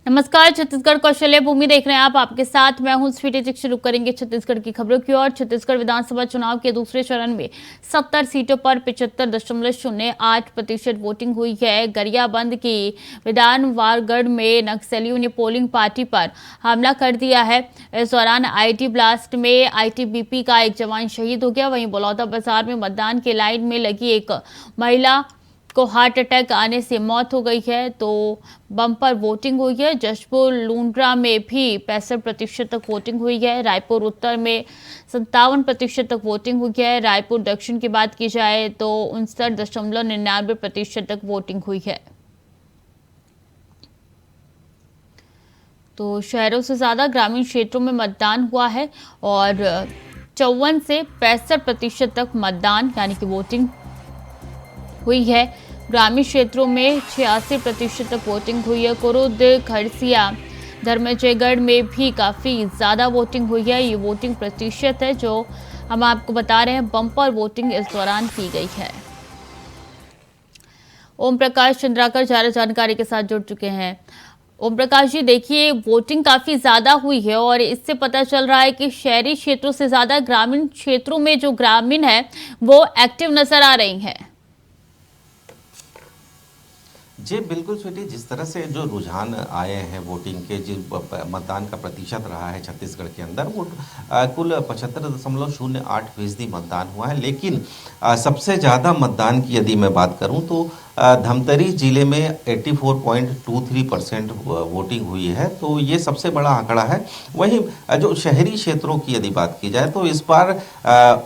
नमस्कार, छत्तीसगढ़ कौशल्य भूमि देख रहे हैं आप। आपके साथ मैं हूं स्वीटी। शुरू करेंगे छत्तीसगढ़ की खबरों की ओर। छत्तीसगढ़ विधानसभा चुनाव के दूसरे चरण में 70 सीटों पर 75.08% वोटिंग हुई है। गरियाबंद की विधानवारगढ़ में नक्सलियों ने पोलिंग पार्टी पर हमला कर दिया है। इस दौरान आईटी ब्लास्ट में आईटीबीपी का एक जवान शहीद हो गया। वहीं बलौदा बाजार में मतदान के लाइन में लगी एक महिला को हार्ट अटैक आने से मौत हो गई है। तो बम्पर वोटिंग हुई है। जशपुर लूंड्रा में भी 65% तक वोटिंग हुई है। रायपुर उत्तर में 57% तक वोटिंग हुई है। रायपुर दक्षिण की बात की जाए तो 59.99% तक वोटिंग हुई है। तो शहरों से ज्यादा ग्रामीण क्षेत्रों में मतदान हुआ है और 54 से 65% तक मतदान यानी कि वोटिंग हुई है। ग्रामीण क्षेत्रों में 86% तक वोटिंग हुई है। कुरुद, खरसिया, धर्मजयगढ़ में भी काफ़ी ज़्यादा वोटिंग हुई है। ये वोटिंग प्रतिशत है जो हम आपको बता रहे हैं। बम्पर वोटिंग इस दौरान की गई है। ओम प्रकाश चंद्राकर ज्यादा जानकारी के साथ जुड़ चुके हैं। ओम प्रकाश जी, देखिए वोटिंग काफी ज्यादा हुई है और इससे पता चल रहा है कि शहरी क्षेत्रों से ज्यादा ग्रामीण क्षेत्रों में जो ग्रामीण है वो एक्टिव नजर आ रही हैं। जी बिल्कुल स्वीटी, जिस तरह से जो रुझान आए हैं वोटिंग के, जो मतदान का प्रतिशत रहा है छत्तीसगढ़ के अंदर, वो कुल 75.08% मतदान हुआ है। लेकिन सबसे ज़्यादा मतदान की यदि मैं बात करूं तो धमतरी जिले में 84.23% वोटिंग हुई है। तो ये सबसे बड़ा आंकड़ा है। वहीं जो शहरी क्षेत्रों की यदि बात की जाए तो इस बार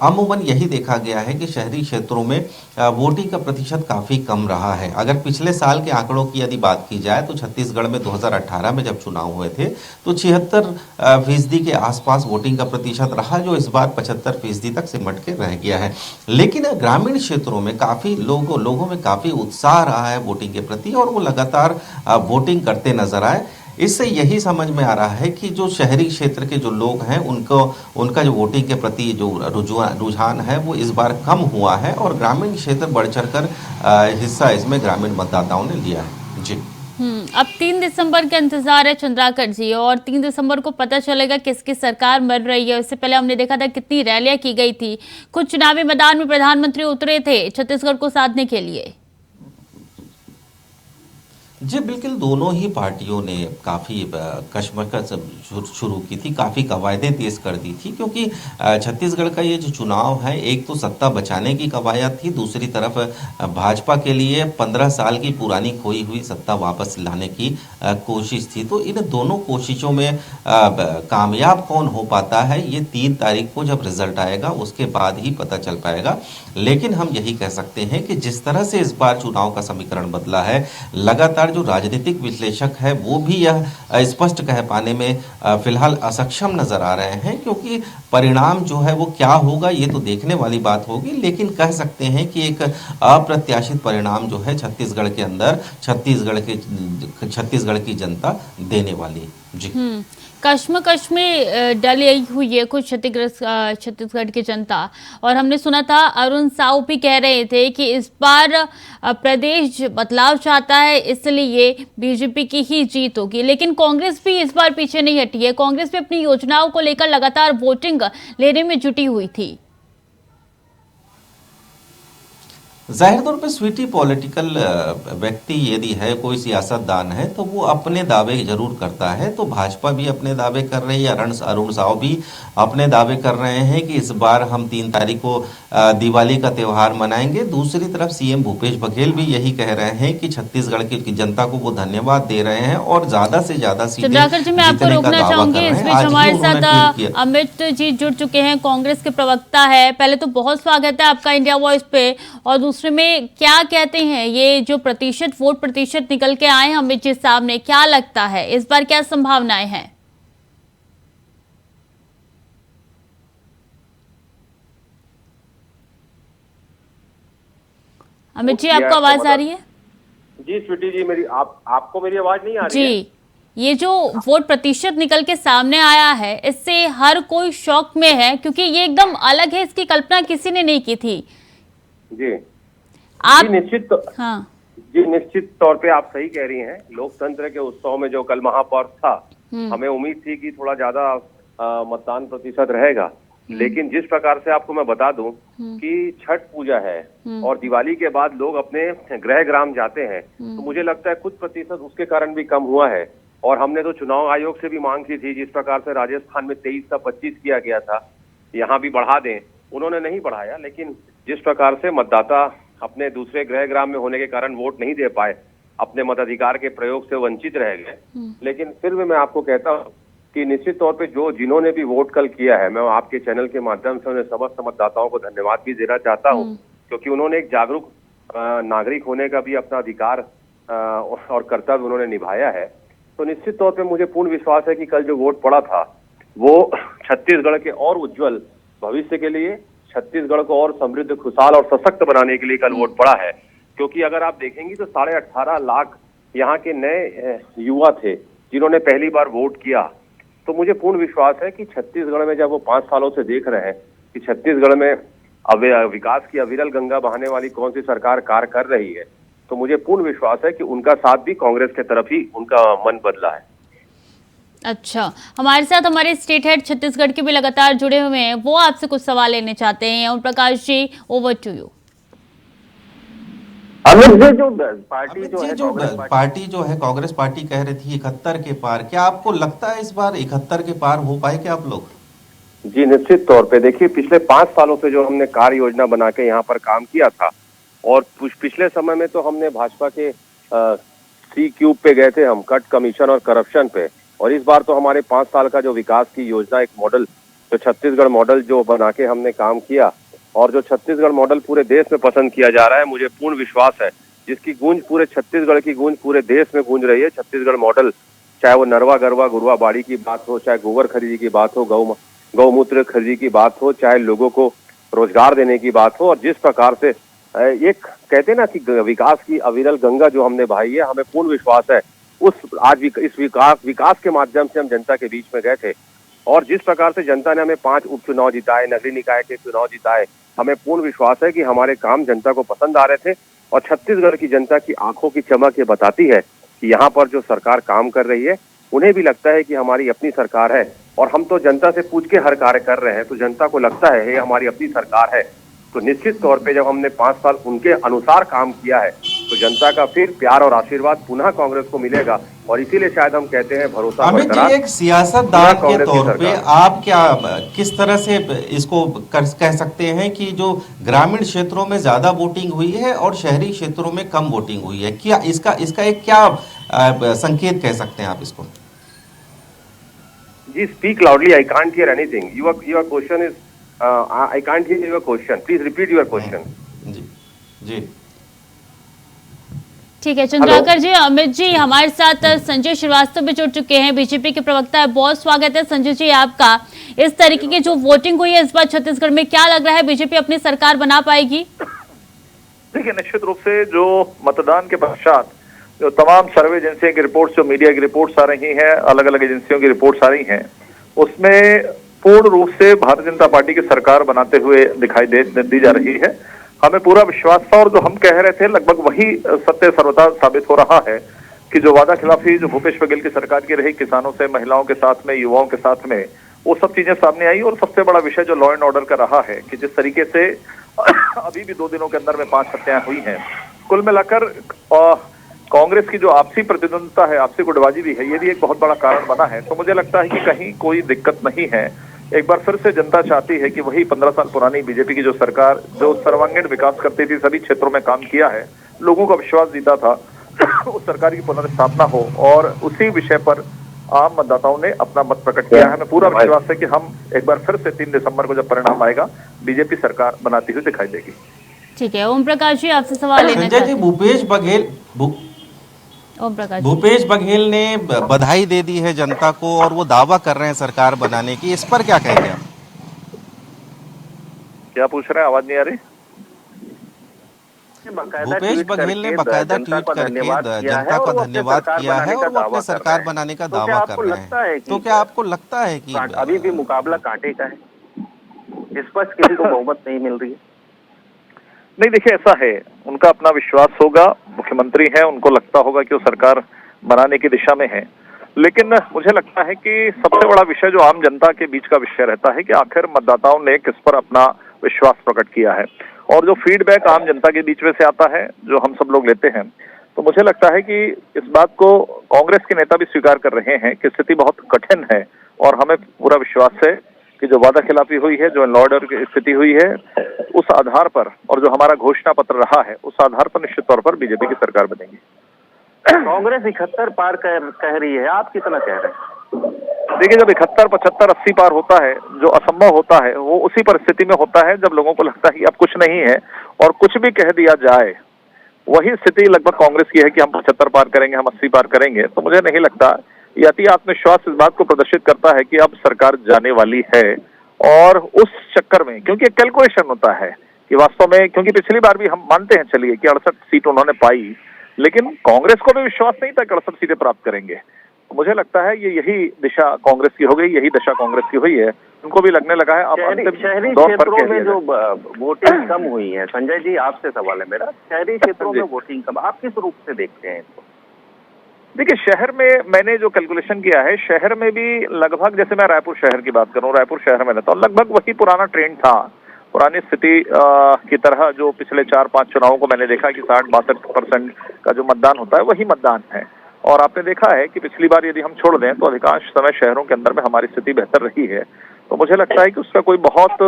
अमूमन यही देखा गया है कि शहरी क्षेत्रों में वोटिंग का प्रतिशत काफ़ी कम रहा है। अगर पिछले साल के आंकड़ों की यदि बात की जाए तो छत्तीसगढ़ में 2018 में जब चुनाव हुए थे तो 76% के आसपास वोटिंग का प्रतिशत रहा, जो इस बार 75% तक सिमट के रह गया है। लेकिन ग्रामीण क्षेत्रों में काफ़ी लोगों में काफ़ी उत्साह रहा है वोटिंग के प्रति और वो लगातार वोटिंग करते नजर आए। इससे यही समझ में आ रहा है कि जो शहरी क्षेत्र के जो लोग हैं उनका जो वोटिंग के प्रति जो रुझान है वो इस बार कम हुआ है और ग्रामीण क्षेत्र बढ़ चढ़कर हिस्सा इसमें ग्रामीण मतदाताओं ने लिया है। जी अब 3 दिसंबर का इंतजार है चंद्राकर जी, और 3 दिसंबर को पता चलेगा किसकी सरकार बन रही है। इससे पहले हमने देखा था कितनी रैलियां की गई थी। कुछ चुनावी मैदान में प्रधानमंत्री उतरे थे छत्तीसगढ़ को साधने के लिए। जी बिल्कुल, दोनों ही पार्टियों ने काफ़ी कशमकश शुरू की थी, काफ़ी कवायदें तेज कर दी थी, क्योंकि छत्तीसगढ़ का ये जो चुनाव है, एक तो सत्ता बचाने की कवायद थी, दूसरी तरफ भाजपा के लिए 15 साल की पुरानी खोई हुई सत्ता वापस लाने की कोशिश थी। तो इन दोनों कोशिशों में कामयाब कौन हो पाता है ये 3 तारीख को जब रिजल्ट आएगा उसके बाद ही पता चल पाएगा। लेकिन हम यही कह सकते हैं कि जिस तरह से इस बार चुनाव का समीकरण बदला है, लगातार जो राजनीतिक विश्लेषक है वो भी यह स्पष्ट कह पाने में फिलहाल असक्षम नजर आ रहे हैं, क्योंकि परिणाम जो है वो क्या होगा ये तो देखने वाली बात होगी। लेकिन कह सकते हैं कि एक अप्रत्याशित परिणाम जो है छत्तीसगढ़ के अंदर छत्तीसगढ़ की जनता देने वाली है। जी कश्मकश में डली हुई है कुछ छत्तीसगढ़ की जनता। और हमने सुना था अरुण साहू भी कह रहे थे कि इस बार प्रदेश बदलाव चाहता है, इसलिए बीजेपी की ही जीत होगी। लेकिन कांग्रेस भी इस बार पीछे नहीं हटी है। कांग्रेस भी अपनी योजनाओं को लेकर लगातार वोटिंग लेने में जुटी हुई थी। जाहिर तौर पे स्वीटी, पॉलिटिकल व्यक्ति यदि है, कोई सियासतदान है, तो वो अपने दावे जरूर करता है। तो भाजपा भी अपने दावे कर रही है, अरुण साव भी अपने दावे कर रहे हैं कि इस बार हम 3 तारीख को दिवाली का त्यौहार मनाएंगे। दूसरी तरफ सीएम भूपेश बघेल भी यही कह रहे हैं कि छत्तीसगढ़ की जनता को वो धन्यवाद दे रहे हैं और ज्यादा से ज्यादा सीटें चंद्राकर जी, मैं आपको रोकना चाहूंगी। इस बीच हमारे साथ अमित जी जुड़ चुके हैं, कांग्रेस के प्रवक्ता है। पहले तो बहुत स्वागत है आपका इंडिया वॉइस पे। और दूसरे में क्या कहते हैं, ये जो वोट प्रतिशत निकल के आए हैं अमित जी सामने, क्या लगता है इस बार क्या संभावनाएं हैं? अमित जी, आपको आवाज आ रही है? जी स्वीटी जी, आपको मेरी आवाज नहीं आ रही है? जी, ये जो वोट प्रतिशत निकल के सामने आया है, इससे हर कोई शॉक में है, क्योंकि ये एकदम अलग है। इसकी कल्पना किसी ने नहीं की थी। जी आप। जी निश्चित। हाँ जी निश्चित तौर पे आप सही कह रही हैं। लोकतंत्र के उत्सव में जो कल महापौर था, हमें उम्मीद थी कि थोड़ा ज्यादा मतदान प्रतिशत रहेगा, लेकिन जिस प्रकार से आपको मैं बता दूं कि छठ पूजा है और दिवाली के बाद लोग अपने गृह ग्राम जाते हैं, तो मुझे लगता है कुछ प्रतिशत उसके कारण भी कम हुआ है। और हमने तो चुनाव आयोग से भी मांग की थी, जिस प्रकार से राजस्थान में 23 का 25 किया गया था, यहाँ भी बढ़ा दें, उन्होंने नहीं बढ़ाया। लेकिन जिस प्रकार से मतदाता अपने दूसरे गृह ग्राम में होने के कारण वोट नहीं दे पाए, अपने मताधिकार के प्रयोग से वंचित रह गए। लेकिन फिर भी मैं आपको कहता हूँ कि निश्चित तौर पे जिन्होंने भी वोट कल किया है, मैं आपके चैनल के माध्यम से उन्हें समस्त मतदाताओं को धन्यवाद भी देना चाहता हूँ, क्योंकि उन्होंने एक जागरूक नागरिक होने का भी अपना अधिकार और कर्तव्य उन्होंने निभाया है। तो निश्चित तौर पे मुझे पूर्ण विश्वास है कि कल जो वोट पड़ा था वो छत्तीसगढ़ के और उज्जवल भविष्य के लिए, छत्तीसगढ़ को और समृद्ध, खुशहाल और सशक्त बनाने के लिए कल वोट पड़ा है। क्योंकि अगर आप देखेंगी तो 18.5 लाख यहाँ के नए युवा थे जिन्होंने पहली बार वोट किया। तो मुझे पूर्ण विश्वास है कि छत्तीसगढ़ में जब वो 5 सालों से देख रहे हैं कि छत्तीसगढ़ में विकास की अविरल गंगा बहाने वाली कौन सी सरकार कार्य कर रही है, तो मुझे पूर्ण विश्वास है कि उनका साथ भी कांग्रेस के तरफ ही उनका मन बदला है। अच्छा, हमारे साथ हमारे स्टेट हेड छत्तीसगढ़ के भी लगातार जुड़े हुए हैं, वो आपसे कुछ सवाल लेने चाहते हैं। Om Prakash ji, over to you. Amit ji, जो पार्टी जो है कांग्रेस पार्टी कह रही थी 71 के पार, क्या आपको लगता है इस बार 71 के पार हो पाए क्या आप लोग? जी निश्चित तौर पे देखिए, पिछले 5 सालों से जो हमने कार्य योजना बना के यहाँ पर काम किया था, और पिछले समय में तो हमने भाजपा के C-क्यूब पे गए थे हम, कट, कमीशन और करप्शन पे, और इस बार तो हमारे 5 साल का जो विकास की योजना, एक मॉडल, जो छत्तीसगढ़ मॉडल जो बना के हमने काम किया, और जो छत्तीसगढ़ मॉडल पूरे देश में पसंद किया जा रहा है, मुझे पूर्ण विश्वास है, जिसकी गूंज पूरे छत्तीसगढ़ की गूंज पूरे देश में गूंज रही है। छत्तीसगढ़ मॉडल, चाहे वो नरवा गरवा गुरुआ बाड़ी की बात हो, चाहे गोबर खरीदी की बात हो, गौमूत्र खरीदी की बात हो, चाहे लोगों को रोजगार देने की बात हो, और जिस प्रकार से एक कहते ना कि विकास की अविरल गंगा जो हमने बहाई है, हमें पूर्ण विश्वास है इस विकास के माध्यम से हम जनता के बीच में गए थे। और जिस प्रकार से जनता ने हमें 5 उपचुनाव जिताए, नगरीय निकाय के चुनाव जिताए, हमें पूर्ण विश्वास है कि हमारे काम जनता को पसंद आ रहे थे। और छत्तीसगढ़ की जनता की आंखों की चमक ये बताती है कि यहाँ पर जो सरकार काम कर रही है, उन्हें भी लगता है कि हमारी अपनी सरकार है, और हम तो जनता से पूछ के हर कार्य कर रहे हैं, तो जनता को लगता है ये हमारी अपनी सरकार है। तो निश्चित तौर पे जब हमने 5 साल उनके अनुसार काम किया है, तो जनता का फिर प्यार और आशीर्वाद पुनः कांग्रेस को मिलेगा, और इसीलिए शायद हम कहते हैं भरोसा अमित जी, एक सियासतदान के तौर पे आप किस तरह से इसको कह सकते हैं कि जो ग्रामीण क्षेत्रों में ज्यादा वोटिंग हुई है और शहरी क्षेत्रों में कम वोटिंग हुई है, क्या इसका एक क्या संकेत कह सकते हैं आप इसको? जी, speak loudly, I can't hear anything, your question is I can't hear your question. Please repeat your question. जी जी ठीक है चंद्राकर जी। अमित जी, हमारे साथ संजय श्रीवास्तव भी जुड़ चुके हैं, बीजेपी के प्रवक्ता है। बहुत स्वागत है संजय जी आपका। इस तरीके की जो वोटिंग हुई है इस बार छत्तीसगढ़ में, क्या लग रहा है बीजेपी अपनी सरकार बना पाएगी? देखिए, निश्चित रूप से जो मतदान के पश्चात जो तमाम सर्वे एजेंसियों की रिपोर्ट्स, जो मीडिया की रिपोर्ट्स आ रही हैं, अलग अलग एजेंसियों की रिपोर्ट्स आ रही हैं, उसमें पूर्ण रूप से भारतीय जनता पार्टी की सरकार बनाते हुए दिखाई दी जा रही है। हमें पूरा विश्वास था, और जो हम कह रहे थे लगभग वही सत्य सर्वथा साबित हो रहा है कि जो वादा खिलाफी जो भूपेश बघेल की सरकार की रही, किसानों से, महिलाओं के साथ में, युवाओं के साथ में, वो सब चीजें सामने आई। और सबसे बड़ा विषय जो लॉ एंड ऑर्डर का रहा है कि जिस तरीके से अभी भी 2 दिनों के अंदर में 5 हत्याएं हुई हैं, कुल मिलाकर कांग्रेस की जो आपसी प्रतिद्वंदता है, आपसी गुटबाजी भी है, ये भी एक बहुत बड़ा कारण बना है। तो मुझे लगता है कि कहीं कोई दिक्कत नहीं है। एक बार फिर से जनता चाहती है कि वही 15 साल पुरानी बीजेपी की जो सरकार, जो सर्वांगीण विकास करती थी, सभी क्षेत्रों में काम किया है, लोगों का विश्वास जीता था, उस सरकार की पुनर्स्थापना हो, और उसी विषय पर आम मतदाताओं ने अपना मत प्रकट किया है। हमें पूरा विश्वास है कि हम एक बार फिर से 3 दिसंबर को जब परिणाम आएगा, बीजेपी सरकार बनाती हुई दिखाई देगी। ठीक है, ओम प्रकाश जी आपसे सवाल लेना चाहते हैं। भूपेश बघेल ने बधाई दे दी है जनता को, और वो दावा कर रहे हैं सरकार बनाने की, इस पर क्या कहेंगे आप? क्या पूछ रहे हैं, आवाज नहीं आ रही? भूपेश बघेल ने बाकायदा ट्वीट करके जनता को धन्यवाद किया है, और वो अपने सरकार बनाने का दावा कर रहे हैं। तो क्या आपको लगता है कि अभी भी मुकाबला कांटे का है, स्पष्ट किसी को बहुमत नहीं मिल रही है? नहीं, देखिए ऐसा है, उनका अपना विश्वास होगा, मुख्यमंत्री हैं, उनको लगता होगा कि वो सरकार बनाने की दिशा में है। लेकिन मुझे लगता है कि सबसे बड़ा विषय जो आम जनता के बीच का विषय रहता है कि आखिर मतदाताओं ने किस पर अपना विश्वास प्रकट किया है, और जो फीडबैक आम जनता के बीच में से आता है, जो हम सब लोग लेते हैं, तो मुझे लगता है कि इस बात को कांग्रेस के नेता भी स्वीकार कर रहे हैं कि स्थिति बहुत कठिन है, और हमें पूरा विश्वास है कि जो वादा खिलाफी हुई है, जो लॉ ऑर्डर की स्थिति हुई है, उस आधार पर, और जो हमारा घोषणा पत्र रहा है, उस आधार पर निश्चित तौर पर बीजेपी की सरकार बनेगी। कांग्रेस 71 पार कह रही है, आप कितना कह रहे हैं? देखिए, जब 71, 75, 80 पार होता है, जो असंभव होता है वो उसी परिस्थिति में होता है जब लोगों को लगता है कि अब कुछ नहीं है और कुछ भी कह दिया जाए। वही स्थिति लगभग कांग्रेस की है कि हम 75 पार करेंगे, हम 80 पार करेंगे। तो मुझे नहीं लगता, ये अति आत्मविश्वास इस बात को प्रदर्शित करता है कि अब सरकार जाने वाली है। और उस चक्कर में, क्योंकि एक कैलकुलेशन होता है कि वास्तव में, क्योंकि पिछली बार भी हम मानते हैं, चलिए, कि 68 सीट उन्होंने पाई, लेकिन कांग्रेस को भी विश्वास नहीं था कि 68 सीटें प्राप्त करेंगे। मुझे लगता है ये यही दिशा कांग्रेस की हो गई, यही दशा कांग्रेस की हुई है। उनको भी लगने लगा है अब शहरी क्षेत्रों में जो वोटिंग कम हुई है, संजय जी आपसे सवाल है मेरा, शहरी क्षेत्रों में वोटिंग कम, आप किस रूप से देखते हैं इसको? देखिए, शहर में मैंने जो कैलकुलेशन किया है, शहर में भी लगभग, जैसे मैं रायपुर शहर की बात करूं, रायपुर शहर में रहता हूं, लगभग वही पुराना ट्रेंड था, पुरानी स्थिति की तरह जो पिछले 4-5 चुनावों को मैंने देखा कि 60-62% का जो मतदान होता है वही मतदान है। और आपने देखा है कि पिछली बार यदि हम छोड़ दें तो अधिकांश समय शहरों के अंदर में हमारी स्थिति बेहतर रही है। तो मुझे लगता है कि उसका कोई बहुत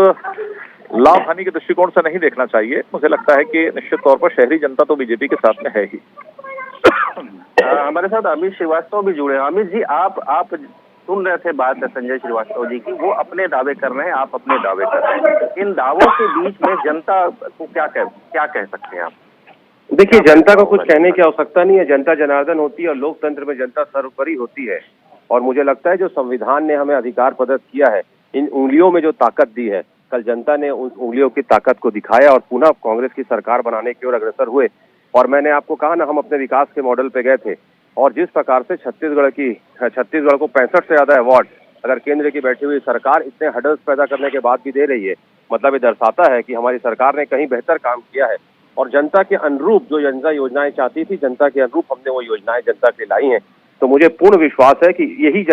लाभ हानि के दृष्टिकोण से नहीं देखना चाहिए। मुझे लगता है कि निश्चित तौर पर शहरी जनता तो बीजेपी के साथ में है ही। हमारे साथ अमित श्रीवास्तव भी जुड़े हैं। अमित जी, आप सुन रहे थे बात संजय श्रीवास्तव जी की, वो अपने दावे कर रहे हैं, आप अपने दावे कर रहे हैं, इन दावों के बीच में जनता को क्या कह सकते हैं आप? देखिए, जनता को कुछ कहने की आवश्यकता नहीं है। जनता जनार्दन होती है और लोकतंत्र में जनता सर्वोपरि होती है। और मुझे लगता है जो संविधान ने हमें अधिकार प्रदत्त किया है, इन उंगलियों में जो ताकत दी है, कल जनता ने उस उंगलियों की ताकत को दिखाया और पुनः कांग्रेस की सरकार बनाने की ओर अग्रसर हुए। और मैंने आपको कहा ना, हम अपने विकास के मॉडल पे गए थे, और जिस प्रकार से छत्तीसगढ़ को 65 से ज्यादा अवार्ड अगर केंद्र की बैठी हुई सरकार इतने हडल्स पैदा करने के बाद भी दे रही है, मतलब ये दर्शाता है कि हमारी सरकार ने कहीं बेहतर काम किया है। और जनता के अनुरूप जो जनता योजनाएं चाहती थी, जनता के अनुरूप हमने वो योजनाएं जनता के लाई हैं। तो मुझे पूर्ण विश्वास है कि यही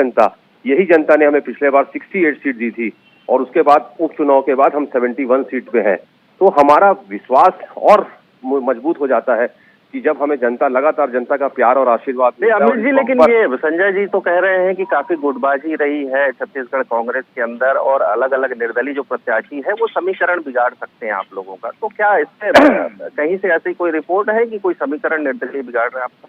जनता ने हमें पिछले बार 68 सीट दी थी, और उसके बाद उपचुनाव के बाद हम 71 सीट पे हैं। तो हमारा विश्वास और मजबूत हो जाता है कि जब हमें लगातार जनता का प्यार और आशीर्वाद मिलता है। अमित जी, लेकिन ये संजय जी तो कह रहे हैं कि काफी गुटबाजी रही है छत्तीसगढ़ कांग्रेस के अंदर, और अलग अलग निर्दलीय जो प्रत्याशी है वो समीकरण बिगाड़ सकते हैं आप लोगों का। तो क्या इससे कहीं से ऐसी कोई रिपोर्ट है कि कोई समीकरण निर्दलीय बिगाड़ रहे हैं आपका?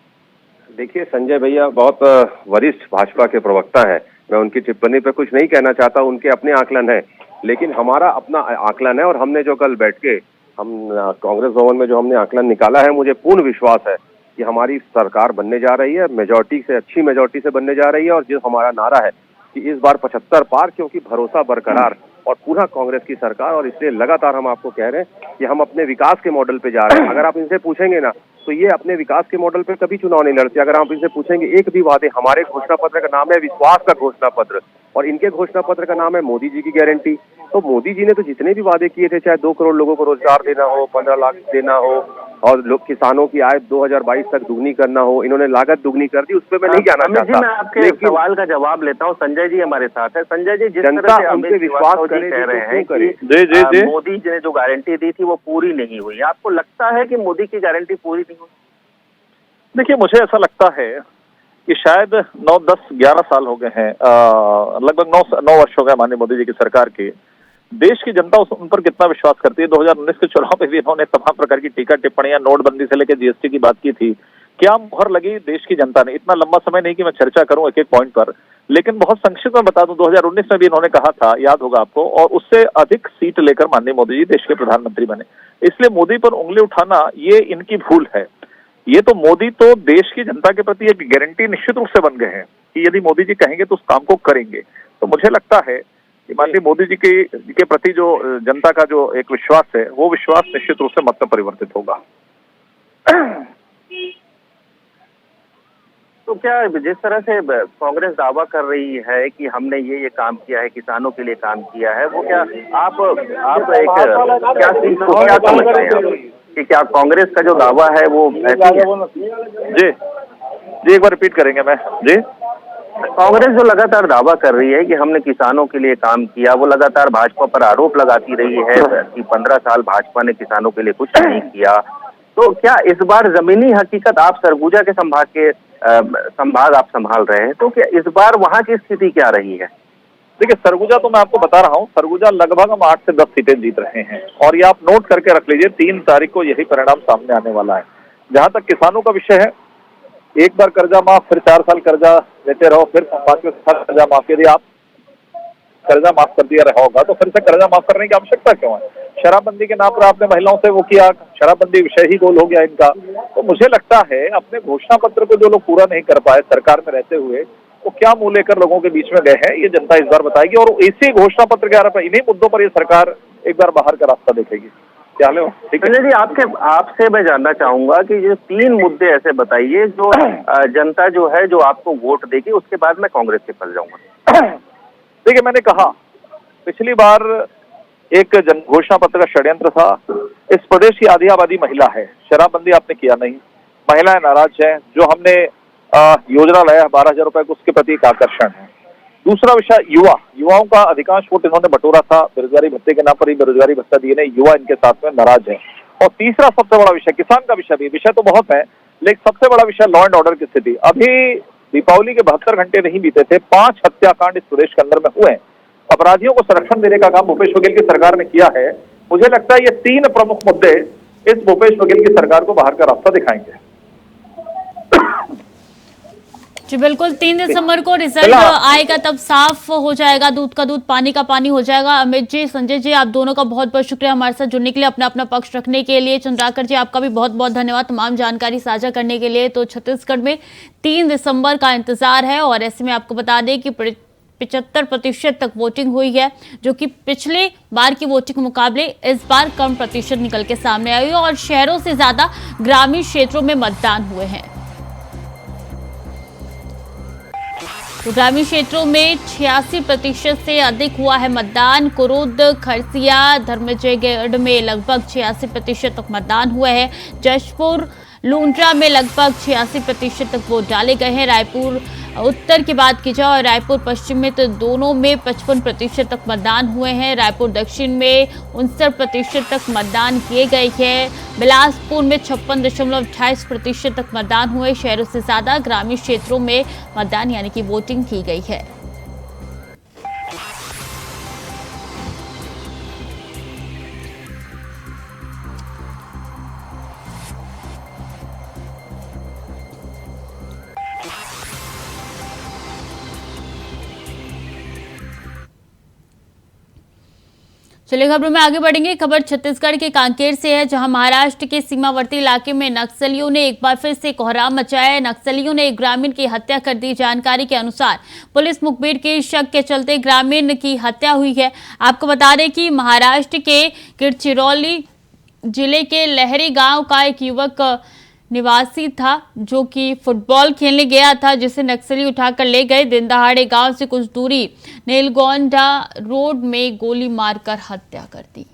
देखिए, संजय भैया बहुत वरिष्ठ भाजपा के प्रवक्ता है, मैं उनकी टिप्पणी पे कुछ नहीं कहना चाहता, उनके अपने आकलन है, लेकिन हमारा अपना आकलन है। और हमने जो कल बैठ के हम कांग्रेस भवन में जो हमने आकलन निकाला है, मुझे पूर्ण विश्वास है कि हमारी सरकार बनने जा रही है, मेजॉरिटी से, अच्छी मेजॉरिटी से बनने जा रही है। और जो हमारा नारा है कि इस बार 75 पार, क्योंकि भरोसा बरकरार और पुनः कांग्रेस की सरकार। और इसलिए लगातार हम आपको कह रहे हैं कि हम अपने विकास के मॉडल पे जा रहे हैं। अगर आप इनसे पूछेंगे ना, तो ये अपने विकास के मॉडल पे कभी चुनाव नहीं लड़ते। अगर आप इनसे पूछेंगे, एक भी वादे, हमारे घोषणा पत्र का नाम है विश्वास का घोषणा पत्र, और इनके घोषणा पत्र का नाम है मोदी जी की गारंटी। तो मोदी जी ने तो जितने भी वादे किए थे, चाहे 2 करोड़ लोगों को रोजगार देना हो, 15 लाख देना हो, और किसानों की आय 2022 तक दुगनी करना हो, इन्होंने लागत दुगनी कर दी। उस पर मैं नहीं जाना चाहता। मैं आपके सवाल का जवाब लेता हूँ। संजय जी हमारे साथ है। संजय जी, जिस तरह से अमित श्रीवास्तव जी कह रहे हैं कि मोदी जी ने जो गारंटी दी थी वो पूरी नहीं हुई, आपको लगता है कि मोदी की गारंटी पूरी नहीं हुई? देखिए, मुझे ऐसा लगता है कि शायद 9, 10, 11 साल हो गए हैं, लगभग 9 वर्ष हो गए माननीय मोदी जी की सरकार के। देश की जनता उन पर कितना विश्वास करती है। 2019 के चुनाव में भी इन्होंने तमाम प्रकार की टीका टिप्पणियां, नोटबंदी से लेकर जीएसटी की बात की थी। क्या मुहर लगी देश की जनता ने? इतना लंबा समय नहीं कि मैं चर्चा करूं एक एक पॉइंट पर, लेकिन बहुत संक्षिप्त में बता दूं, 2019 में भी इन्होंने कहा था, याद होगा आपको, और उससे अधिक सीट लेकर माननीय मोदी जी देश के प्रधानमंत्री बने। इसलिए मोदी पर उंगली उठाना ये इनकी भूल है। ये तो मोदी तो देश की जनता के प्रति एक गारंटी निश्चित रूप से बन गए हैं कि यदि मोदी जी कहेंगे तो उस काम को करेंगे। तो मुझे लगता है कि माननीय मोदी जी के प्रति जो जनता का जो एक विश्वास है, वो विश्वास निश्चित रूप से मत में परिवर्तित होगा। तो क्या जिस तरह से कांग्रेस दावा कर रही है कि हमने ये काम किया है, किसानों के लिए काम किया है, वो क्या आप एक क्या समझते हैं आप? कि क्या कांग्रेस का जो दावा है वो ऐसी है? जी एक बार रिपीट करेंगे मैं जी। कांग्रेस जो लगातार दावा कर रही है कि हमने किसानों के लिए काम किया, वो लगातार भाजपा पर आरोप लगाती रही है कि 15 साल भाजपा ने किसानों के लिए कुछ नहीं किया। तो क्या इस बार जमीनी हकीकत, आप सरगुजा के संभाग आप संभाल रहे हैं, तो क्या इस बार वहां की स्थिति क्या रही है? देखिए, सरगुजा तो मैं आपको बता रहा हूँ, सरगुजा लगभग हम 8 से 10 सीटें जीत रहे हैं और ये आप नोट करके रख लीजिए, 3 तारीख को यही परिणाम सामने आने वाला है। जहां तक किसानों का विषय है, एक बार कर्जा माफ, फिर 4 साल कर्जा लेते रहो, फिर 5वें साल कर्जा माफ। यदि आप कर्जा माफ कर दिया रहा होगा तो फिर से कर्जा माफ करने की आवश्यकता क्यों है? शराबबंदी के नाम पर आपने महिलाओं से वो किया, शराबबंदी विषय ही गोल हो गया इनका। तो मुझे लगता है अपने घोषणा पत्र को जो लोग पूरा नहीं कर पाए सरकार में रहते हुए, वो क्या मुंह लेकर लोगों के बीच में गए हैं, ये जनता इस बार बताएगी। और इसी घोषणा पत्र के आधार पर, इन्हीं मुद्दों पर ये सरकार एक बार बाहर का रास्ता देखेगी। क्या हाल है? ठीक है जी, आपसे मैं जानना चाहूंगा कि जो 3 मुद्दे ऐसे बताइए जो जनता जो है जो आपको वोट देगी, उसके बाद मैं कांग्रेस के पास जाऊंगा। देखिए, मैंने कहा पिछली बार एक जन घोषणा पत्र का षड्यंत्र था। इस प्रदेश की आधी आबादी महिला है, शराबबंदी आपने किया नहीं, महिलाएं नाराज हैं। जो हमने योजना लाया 12,000 रुपए को, उसके प्रति एक आकर्षण है। दूसरा विषय युवाओं का अधिकांश वोट इन्होंने बटोरा था, बेरोजगारी भत्ते के नाम पर ही बेरोजगारी भत्ता दिए नहीं, युवा इनके साथ में नाराज है। और तीसरा सबसे बड़ा विषय किसान का विषय भी, विषय तो बहुत है लेकिन सबसे बड़ा विषय लॉ एंड ऑर्डर की स्थिति। अभी दीपावली के 72 घंटे नहीं बीते थे, 5 हत्याकांड इस प्रदेश के अंदर में हुए। अपराधियों को संरक्षण देने का काम भूपेश बघेल की सरकार ने किया है। मुझे लगता है ये 3 प्रमुख मुद्दे इस भूपेश बघेल की सरकार को बाहर का रास्ता दिखाएंगे। जी बिल्कुल, 3 दिसंबर को रिजल्ट आएगा, तब साफ हो जाएगा, दूध का दूध पानी का पानी हो जाएगा। अमित जी, संजय जी, आप दोनों का बहुत बहुत शुक्रिया हमारे साथ जुड़ने के लिए, अपना अपना पक्ष रखने के लिए। चंद्राकर जी, आपका भी बहुत बहुत धन्यवाद तमाम जानकारी साझा करने के लिए। तो छत्तीसगढ़ में 3 दिसंबर का इंतजार है और ऐसे में आपको बता दें कि 75% तक वोटिंग हुई है, जो कि पिछले बार की वोटिंग के मुकाबले इस बार कम प्रतिशत निकल के सामने आई है और शहरों से ज्यादा ग्रामीण क्षेत्रों में मतदान हुए हैं। तो ग्रामीण क्षेत्रों में 86% से अधिक हुआ है मतदान। कुरुद, खरसिया, धर्मजयगढ़ में लगभग 86% तक मतदान हुआ है। जशपुर, लुंड्रा में लगभग 86% तक वोट डाले गए हैं। रायपुर उत्तर की बात की जाए और रायपुर पश्चिम में, तो दोनों में 55% तक मतदान हुए हैं। रायपुर दक्षिण में 69% तक मतदान किए गए हैं। बिलासपुर में 56.28% तक मतदान हुए। शहरों से ज्यादा ग्रामीण क्षेत्रों में मतदान यानी कि वोटिंग की गई है। चलिए खबरों में आगे बढ़ेंगे। खबर छत्तीसगढ़ के कांकेर से है, जहां महाराष्ट्र के सीमावर्ती इलाके में नक्सलियों ने एक बार फिर से कोहराम मचाया है। नक्सलियों ने एक ग्रामीण की हत्या कर दी। जानकारी के अनुसार पुलिस मुखबिर के शक के चलते ग्रामीण की हत्या हुई है। आपको बता दें कि महाराष्ट्र के गढ़चिरौली जिले के लहरी गांव का एक युवक निवासी था, जो कि फुटबॉल खेलने गया था, जिसे नक्सली उठाकर ले गए। दिन दहाड़े गांव से कुछ दूरी नीलगोंडा रोड में गोली मारकर हत्या कर दी।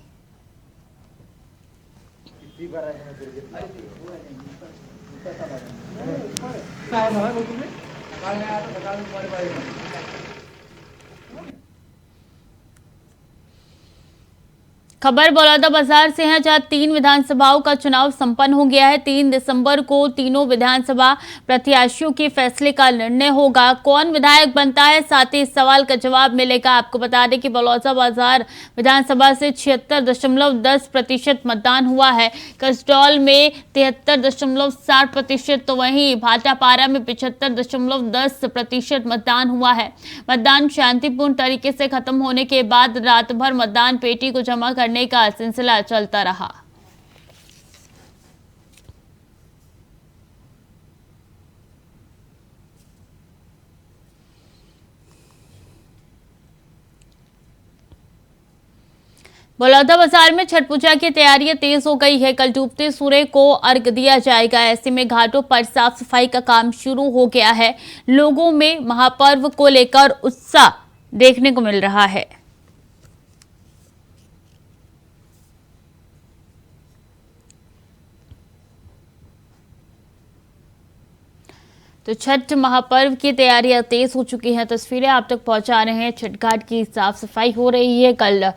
खबर बलौदाबाजार से है, जहां 3 विधानसभाओं का चुनाव संपन्न हो गया है। 3 दिसंबर को तीनों विधानसभा प्रत्याशियों के फैसले का निर्णय होगा। कौन विधायक बनता है, साथ ही इस सवाल का जवाब मिलेगा। आपको बता दें कि बलौदाबाजार विधानसभा से 76.10% मतदान हुआ है। कसडौल में 73.60%, तो वहीं भाटापारा में 75.10% मतदान हुआ है। मतदान शांतिपूर्ण तरीके से खत्म होने के बाद रात भर मतदान पेटी को जमा करने का सिलसिला चलता रहा। बलौदाबाजार में छठ पूजा की तैयारियां तेज हो गई है। कल डूबते सूर्य को अर्घ दिया जाएगा। ऐसे में घाटों पर साफ सफाई का काम शुरू हो गया है। लोगों में महापर्व को लेकर उत्साह देखने को मिल रहा है। तो छठ महापर्व की तैयारियां तेज हो चुकी हैं। तस्वीरें आप तक पहुंचा रहे हैं। छठ घाट की साफ सफाई हो रही है। कल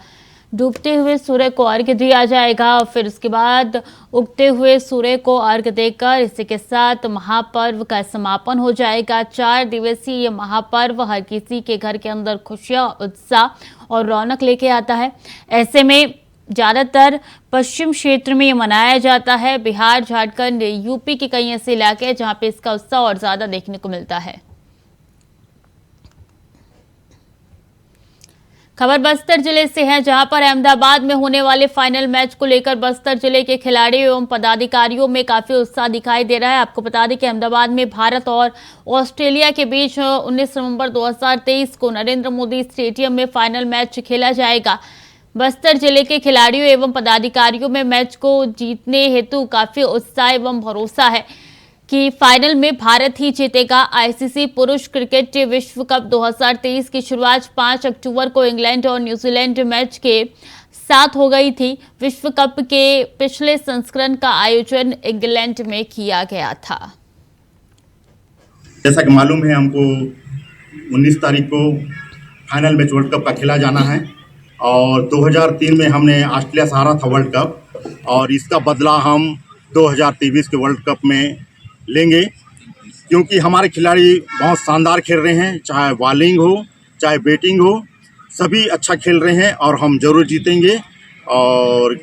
डूबते हुए सूर्य को अर्घ्य दिया जाएगा और फिर उसके बाद उगते हुए सूर्य को अर्घ्य देकर इसी के साथ महापर्व का समापन हो जाएगा। 4 दिवसीय ये महापर्व हर किसी के घर के अंदर खुशियां, उत्साह और रौनक लेके आता है। ऐसे में ज़्यादातर पश्चिम क्षेत्र में ये मनाया जाता है। बिहार, झारखंड, यूपी के कई ऐसे इलाके हैं जहाँ पे इसका उत्साह और ज़्यादा देखने को मिलता है। खबर बस्तर जिले से है, जहां पर अहमदाबाद में होने वाले फाइनल मैच को लेकर बस्तर जिले के खिलाड़ियों एवं पदाधिकारियों में काफी उत्साह दिखाई दे रहा है। आपको बता दें कि अहमदाबाद में भारत और ऑस्ट्रेलिया के बीच 19 नवंबर 2023 को नरेंद्र मोदी स्टेडियम में फाइनल मैच खेला जाएगा। बस्तर जिले के खिलाड़ियों एवं पदाधिकारियों में मैच को जीतने हेतु काफी उत्साह एवं भरोसा है कि फाइनल में भारत ही जीतेगा। आईसीसी पुरुष क्रिकेट विश्व कप 2023 की शुरुआत 5 अक्टूबर को इंग्लैंड और न्यूजीलैंड मैच के साथ हो गई थी। विश्व कप के पिछले संस्करण का आयोजन इंग्लैंड में किया गया था। जैसा कि मालूम है, हमको 19 तारीख को फाइनल मैच वर्ल्ड कप का खेला जाना है और 2003 में हमने ऑस्ट्रेलिया से हारा था वर्ल्ड कप, और इसका बदला हम 2023 के वर्ल्ड कप में लेंगे, क्योंकि हमारे खिलाड़ी बहुत शानदार खेल रहे हैं। चाहे बॉलिंग हो चाहे बैटिंग हो, सभी अच्छा खेल रहे हैं और हम जरूर जीतेंगे। और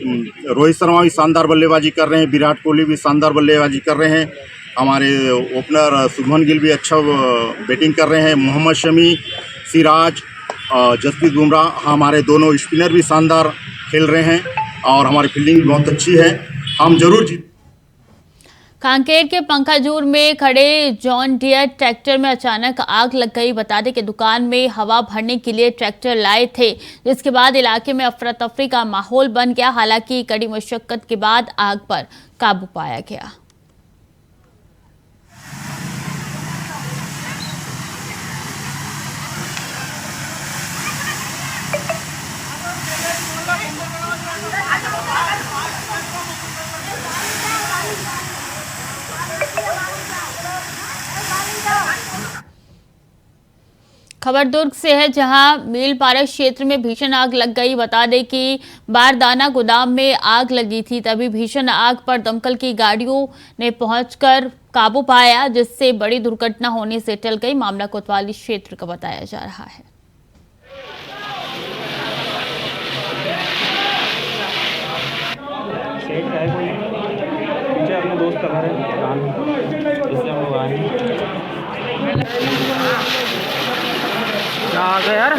रोहित शर्मा भी शानदार बल्लेबाजी कर रहे हैं, विराट कोहली भी शानदार बल्लेबाजी कर रहे हैं, हमारे ओपनर शुभमन गिल भी अच्छा बैटिंग कर रहे हैं, मोहम्मद शमी, सिराज, जसप्रीत बुमराह, हमारे दोनों स्पिनर भी शानदार खेल रहे हैं और हमारी फील्डिंग भी बहुत अच्छी है। हम जरूर जीत। कांकेर के पंखाजूर में खड़े जॉन डियर ट्रैक्टर में अचानक आग लग गई। बता दें कि दुकान में हवा भरने के लिए ट्रैक्टर लाए थे, जिसके बाद इलाके में अफरा तफरी का माहौल बन गया। हालांकि कड़ी मशक्कत के बाद आग पर काबू पाया गया। खबर दुर्ग से है, जहां मीलपारा क्षेत्र में भीषण आग लग गई। बता दें कि बारदाना गोदाम में आग लगी थी, तभी भीषण आग पर दमकल की गाड़ियों ने पहुंचकर काबू पाया, जिससे बड़ी दुर्घटना होने से टल गई। मामला कोतवाली क्षेत्र का बताया जा रहा है। अपने दोस्त का घर है, इससे हम लोग आए हैं। यार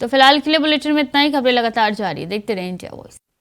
तो फिलहाल के लिए बुलेटिन में इतना ही। खबरें लगातार जारी, देखते रहें इंडिया वॉइस।